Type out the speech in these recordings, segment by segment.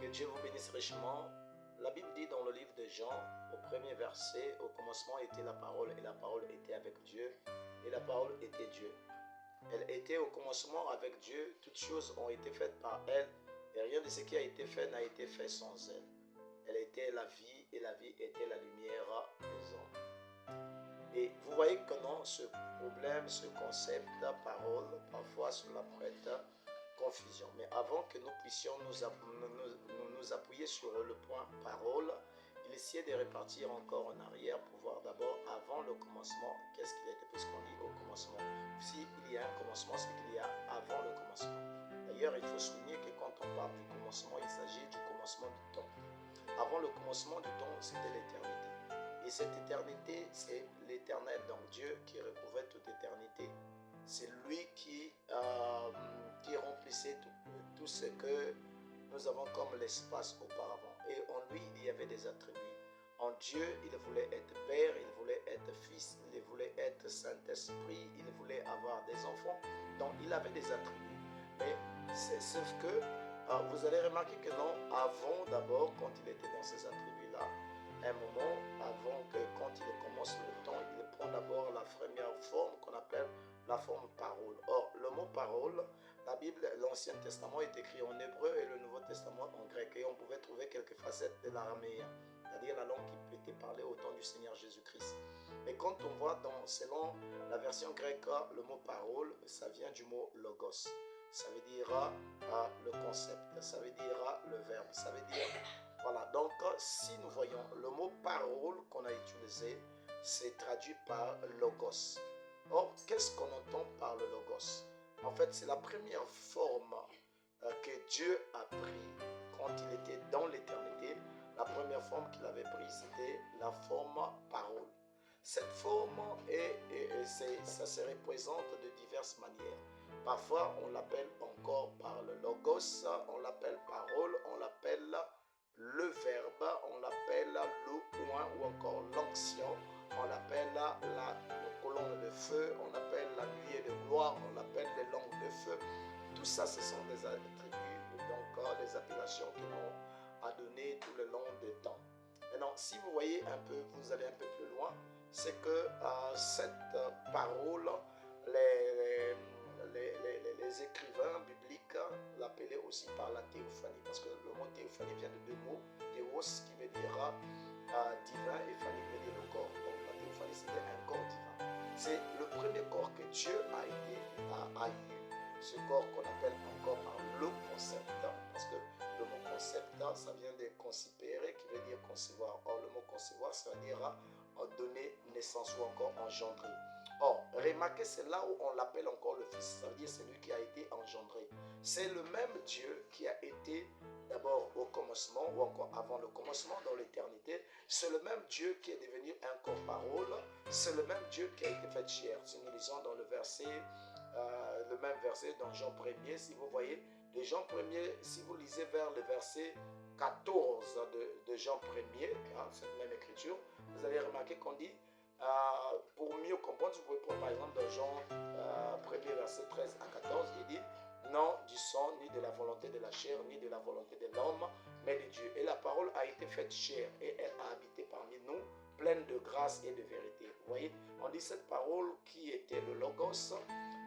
Dieu vous bénisse richement. La Bible dit dans le livre de Jean, au premier verset, au commencement était la parole, et la parole était avec Dieu, et la parole était Dieu. Elle était au commencement avec Dieu, toutes choses ont été faites par elle, et rien de ce qui a été fait n'a été fait sans elle. Elle était la vie, et la vie était la lumière des hommes. Et vous voyez que non, ce problème, ce concept, la parole, parfois cela prête confusion. Mais avant que nous puissions nous appuyer sur le point parole, il essaie de repartir encore en arrière pour voir d'abord avant le commencement, qu'est-ce qu'il était, puisqu'on dit au commencement. S'il y a un commencement, c'est qu'il y a avant le commencement. D'ailleurs, il faut souligner que quand on parle du commencement, il s'agit du commencement du temps. Avant le commencement du temps, c'était l'éternité. Et cette éternité, c'est l'éternel, donc Dieu qui recouvrait toute éternité. C'est lui qui remplissait tout ce que nous avons comme l'espace auparavant. Et en lui, il y avait des attributs. En Dieu, il voulait être Père, il voulait être Fils, il voulait être Saint-Esprit, il voulait avoir des enfants. Donc, il avait des attributs. Mais sauf que vous allez remarquer que non, avant d'abord, quand il était dans ces attributs-là, un moment avant que quand il commence le temps, il prend d'abord la première forme qu'on appelle la forme parole. Or, le mot parole, la Bible, l'Ancien Testament est écrit en hébreu et le Nouveau Testament en grec. Et on pouvait trouver quelques facettes de l'araméen, c'est-à-dire la langue qui était parlée au temps du Seigneur Jésus-Christ. Mais quand on voit selon la version grecque, le mot parole, ça vient du mot logos. Ça veut dire le concept, ça veut dire le verbe, ça veut dire... Voilà, donc si nous voyons le mot parole qu'on a utilisé, c'est traduit par logos. Or, qu'est-ce qu'on entend par le logos? En fait, c'est la première forme que Dieu a pris quand il était dans l'éternité. La première forme qu'il avait prise, c'était la forme parole. Cette forme, ça se représente de diverses manières. Parfois, on l'appelle encore par le logos, on l'appelle parole, on l'appelle le verbe, on l'appelle le point ou encore l'onction, on l'appelle la colonne de feu, on appelle la nuée de gloire, on l'appelle les langues de feu. Tout ça, ce sont des attributs, donc des appellations que l'on a données tout le long des temps. Maintenant, si vous voyez un peu, vous allez un peu plus loin, c'est que cette parole, les écrivains bibliques l'appelaient aussi par la théophanie, parce que le mot théophanie vient de deux mots, théos qui veut dire divin et phanie qui veut dire le corps. Donc la théophanie c'était un corps divin. C'est le premier corps que Dieu a eu, ce corps qu'on appelle encore par le concept, parce que le mot concept, ça vient de concipere qui veut dire concevoir. Or le mot concevoir, ça veut dire donner naissance ou encore engendrer. Or, remarquez, c'est là où on l'appelle encore le Fils, ça veut dire celui qui a été engendré. C'est le même Dieu qui a été d'abord au commencement ou encore avant le commencement dans l'éternité. C'est le même Dieu qui est devenu un corps parole. C'est le même Dieu qui a été fait chair. Si nous lisons dans le même verset dans Jean 1er, si vous voyez, de Jean 1er, si vous lisez vers le verset 14 de Jean 1er, cette même écriture, vous allez remarquer qu'on dit, pour mieux comprendre, vous pouvez prendre par exemple dans Jean 1er verset 13 à 14, il dit, non du sang, ni de la volonté de la chair, ni de la volonté de l'homme, mais de Dieu. Et la parole a été faite chair et elle a habité parmi nous, pleine de grâce et de vérité. Vous voyez, on dit cette parole qui était le logos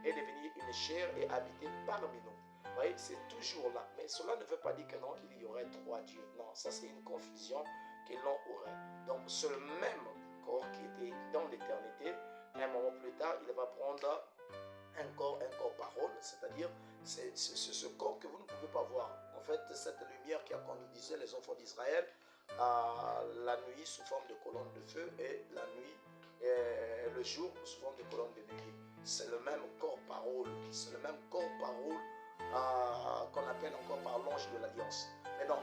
est devenue une chair et habité parmi nous. Vous voyez, c'est toujours là. Mais cela ne veut pas dire que non, il y aurait trois dieux. Non, ça c'est une confusion que l'on aurait. Donc ce même corps qui était dans l'éternité, un moment plus tard, il va prendre un corps parole, c'est-à-dire c'est ce corps que vous ne pouvez pas voir. En fait, cette lumière qui a conduisait les enfants d'Israël la nuit sous forme de colonne de feu et la nuit et le jour sous forme de colonne de nuée. C'est le même corps parole, c'est le même corps parole qu'on appelle encore par l'ange de l'alliance. Mais non,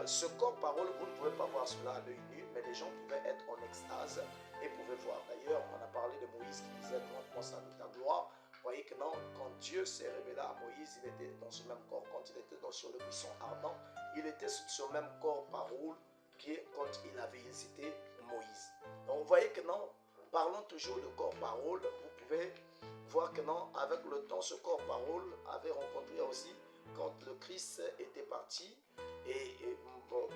ce corps parole, vous ne pouvez pas voir cela à l'œil nu, mais les gens pouvaient être en extase et pouvaient voir. D'ailleurs, on a parlé de Moïse qui disait « Montre-moi ta gloire ». Vous voyez que non, quand Dieu s'est révélé à Moïse, il était dans ce même corps. Quand il était sur le buisson ardent, il était sur ce même corps parole quand il avait incité Moïse. Donc vous voyez que non, parlons toujours de corps parole, vous pouvez voir que non, avec le temps, ce corps parole avait rencontré aussi quand le Christ était parti, et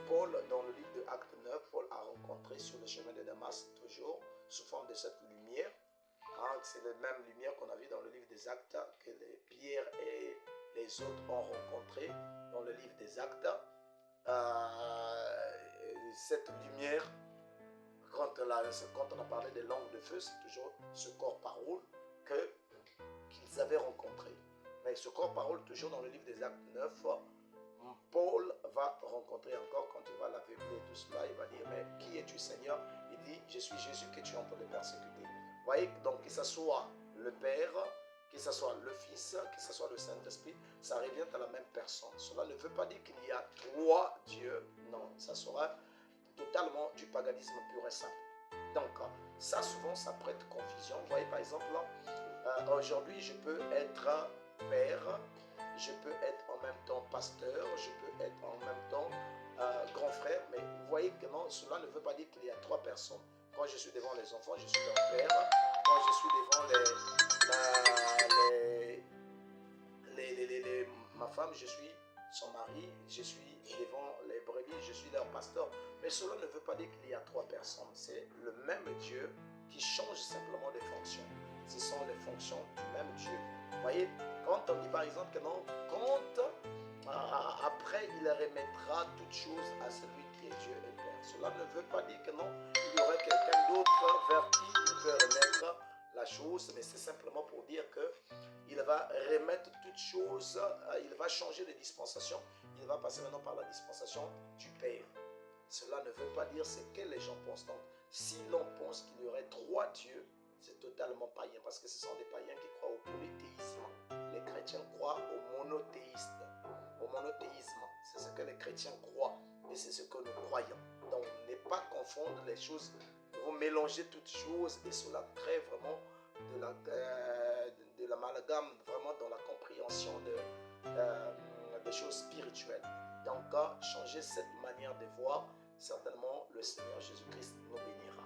Paul, dans le livre de Actes 9, Paul a rencontré sur le chemin de Damas, toujours sous forme de cette lumière. C'est la même lumière qu'on a vue dans le livre des Actes, que Pierre et les autres ont rencontré dans le livre des Actes. Cette lumière, quand on a parlé des langues de feu, c'est toujours ce corps parole qu'ils avaient rencontré. Mais ce corps parole, toujours dans le livre des Actes 9, Paul va rencontrer encore, quand il va l'aveugler, tout cela, il va dire, mais qui es-tu Seigneur? Il dit, je suis Jésus que tu es en train de persécuter. Vous voyez, donc que ce soit le Père, que ce soit le Fils, que ce soit le Saint-Esprit, ça revient à la même personne. Cela ne veut pas dire qu'il y a trois dieux, non, ça sera totalement du paganisme pur et simple. Donc, ça souvent, ça prête confusion. Vous voyez, par exemple, aujourd'hui, je peux être père, je peux être en même temps pasteur, je peux être en même temps grand frère, mais vous voyez que non, cela ne veut pas dire qu'il y a trois personnes. Quand je suis devant les enfants, je suis leur père. Quand je suis devant ma femme, je suis son mari. Je suis devant les brebis, je suis leur pasteur. Mais cela ne veut pas dire qu'il y a trois personnes. C'est le même Dieu qui change simplement de fonctions. Ce sont les fonctions du même Dieu. Vous voyez, quand on dit par exemple que non, quand après il remettra toutes choses à celui qui est Dieu et Père. Cela ne veut pas dire que non, il y aurait quelqu'un d'autre vers qui il peut remettre la chose, mais c'est simplement pour dire que il va remettre toutes choses, il va changer de dispensation, il va passer maintenant par la dispensation du Père. Cela ne veut pas dire ce que les gens pensent. Donc, si l'on pense qu'il y aurait trois dieux, c'est totalement païen, parce que ce sont des païens qui croient au polythéisme. Les chrétiens croient au monothéisme. C'est ce que les chrétiens croient, et c'est ce que nous croyons. Donc, ne pas confondre les choses. Vous mélangez toutes choses, et cela crée vraiment de l'amalgame, vraiment dans la compréhension des choses spirituelles. Donc, changer cette manière de voir, certainement le Seigneur Jésus-Christ nous bénira.